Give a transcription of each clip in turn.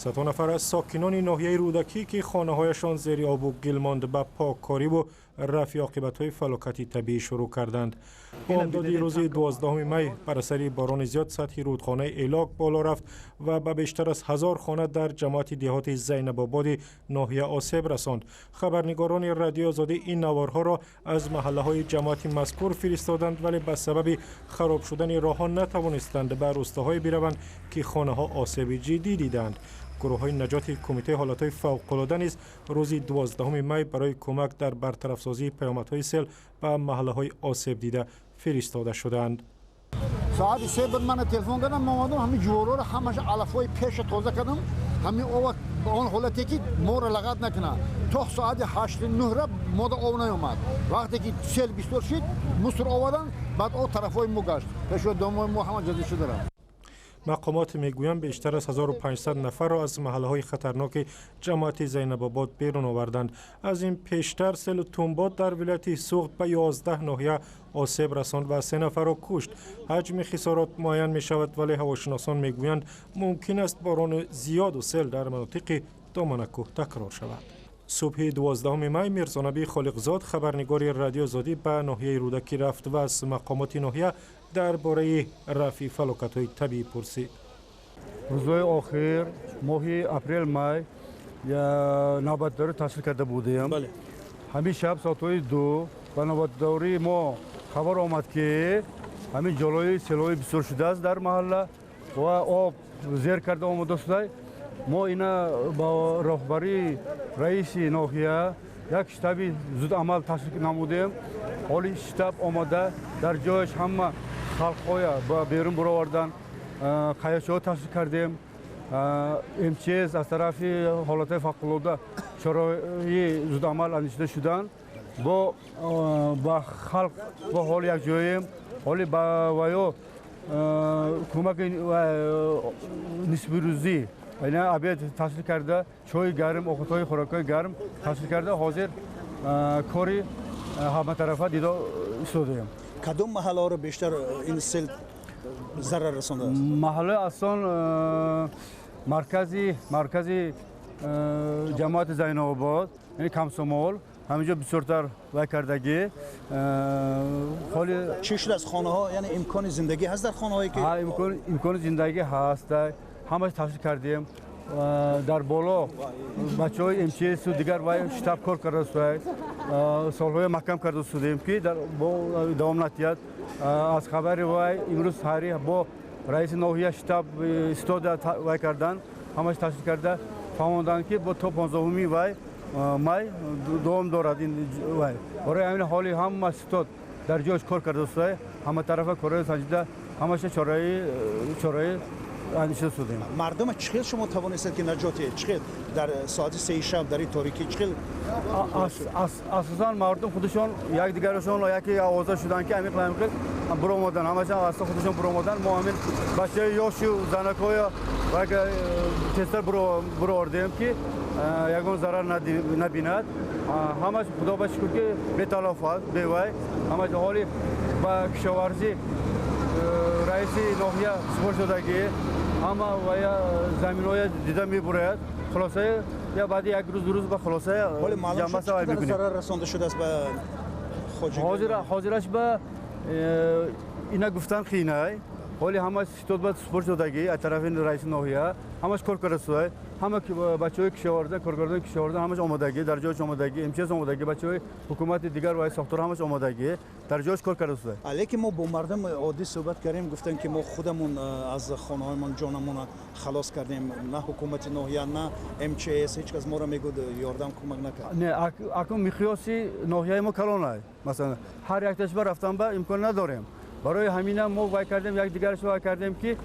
صدها نفر از ساکنان ناحیه رودکی که خانه‌هایشان زیر آب و گل مانده به پاککاری و رفع عاقبت‌های فلاکت طبیعی شروع کردند. بامداد روز 12 می بر اثر باران زیاد سطح رودخانه ایلاک بالا رفت و به بیشتر از 1000 خانه در جماعت دهات زینب آباد ناحیه آسیب رساند. خبرنگاران رادیو آزادی این نوارها را از محله‌های جماعت مذکور فرستادند، ولی به سبب خراب شدن راه‌ها نتوانستند به روستاهای بروند که خانه‌ها آسیب جدی دیدند. گروه‌های نجات کمیته حالات‌های فوق‌العاده نیز روز 12 می برای کمک در برطرف‌سازی پیامدهای سیل به محله‌های آسیب دیده فرستاده شدند. ساعت 3 بعد من تلفن کردم، اومدم همین جوارا رو همش علفای پیش تازه کردم، همین آب اون حالتی که مور لغت نکنه تا ساعت 8 9 را مود آب نیومد. وقتی که سیل بیشتر شد مصر آوردن، بعد اون طرفای مو گشت پیش دوم مو همه جدی شده را. مقامات میگویند بیشتر از 1500 نفر را از محله‌های خطرناک جماعت زینب آباد بیرون آوردند. از این پیشتر سیل تنبات در ولایت سوخت به 11 ناحیه آسیب رساند و 3 نفر را کشت. حجم خسارات معین می شود، ولی هواشناسان میگویند ممکن است باران زیاد و سیل در مناطق دامنکوه تکرار شود. صبح 12 می میرزا نبی خالقزاد خبرنگار رادیو آزادی به ناحیه رودکی رفت و از مقامات ناحیه درباره رفع فلاکت‌های طبیعی پرسید. روزهای آخر ماه اپریل می یا نوبتداری تشکیل کرده بودیم. همین شب ساعت‌های 2 با نوبتداری ما خبر آمد که همین جلوی سیل‌های بسیار شده است در محله و آب زیر کرده آمده است. ما اینا با راهبری رئیس ناحیه یک شتاب زود عمل تشکیل نمودیم. حالی شتاب آمده در جایش همه خلق‌های با بیرون برآوردن، خیاش‌ها تشکیل کردیم. امچیز از طرف حالات فوق‌العاده شورای زود عمل اندیشیده شدن با خلق با حال یک جاییم. حالی با ویا کمک نسبی روزی اینا آبیت تحصیل کرده، چای گرم، اوقاتهای خوراکای گرم تحصیل کرده، حاضر کاری همه طرفه دیده شدیم. کدوم محله رو بیشتر این سیل ضرر رسانده؟ محله اصلا مرکزی جماعت زینب آباد یعنی کمسومال همینجا بسیارتر وای کردگی. حالی چی شده از خانه ها؟ یعنی امکان زندگی هست در خانه هایی که امکان زندگی هست، همش تحصیل کردیم. در بالا بچه های امچیس و دیگر وای شتاب کار کرده است، سالهای محکم کرده شدیم که در دوام نتیجه از خبر وای امروز تاریخ با رئیس ناحیه شتاب استاد وای کردن، همش تحصیل کرده فهمیدن که با تا 15 وای مای دوام دارد این وای. برای همین حالی هم استاد در جایش کار کرده است، همه طرف کار سنجیده، همش چرای اندیشه شدیم. مردم چقدر شما توانستید که نجاتی چقدر در ساعت 3 شب در این تاریکی چقدر اساسا مردم خودشون یک دیگرشون یکی آوازه شدن که عمیق برو اومدن، همش اصلا خودشون برو اومدن. ما همین بچه یاش و زنکای و تستر برو آوردیم که یگان ضرر نبیند. همش خدا با شکر که به تلافات به وای همش حالی با کشاورزی رئیس ناحیه سپرد شدگی همه و یا زمین‌های دیده می‌برد. خلاصه یا بعد یک روز دو روز با خلاصه جمع سوال می‌کنیم. ضرر رسانده شده است به خواجگی. حاضرش به اینا گفتن خینه. حالی همه ستاد بعد سپرد شدگی از طرف رئیس ناحیه همش کار کرده. همه بچه‌های کشاورزی کارگردان کشاورزی همش آمادگی در جایش آمادگی امتیاز آمادگی بچه‌های حکومت دیگر و ساختار همش آمادگی در جایش کار کرده است. علیکه ما با مردم عادی صحبت کردیم، گفتن که ما خودمون از خانه‌هایمان جانمون خلاص کردیم، نه حکومت ناحیه نه MCS هیچ کس ما را میگه یاردم کمک نکرد. نه اکنون میخیاسی ناحیه ما کلانه، مثلا هر یک تشبه رفتن به امکان نداریم. برای همین ما وای کردیم یک دیگرش وای کردیم که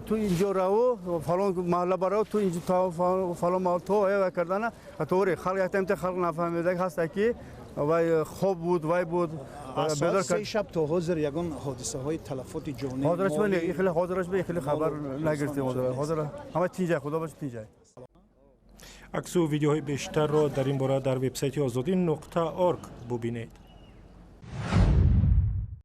تو اینجا رو فلان محله برای تو اینجا تا فلان محله تو وای کردن طوری خلق یک خلق نفهمیده هست که وای خوب بود وای بود بدر کرد. شب تا حاضر یگان حادثه های تلفات جانی حاضرش به خیلی حاضرش به خیلی خبر نگرفتیم. حاضر همه تینجا خدا باشه تینجا. عکس و ویدیوهای بیشتر را در این باره در وبسایت azadi.org ببینید.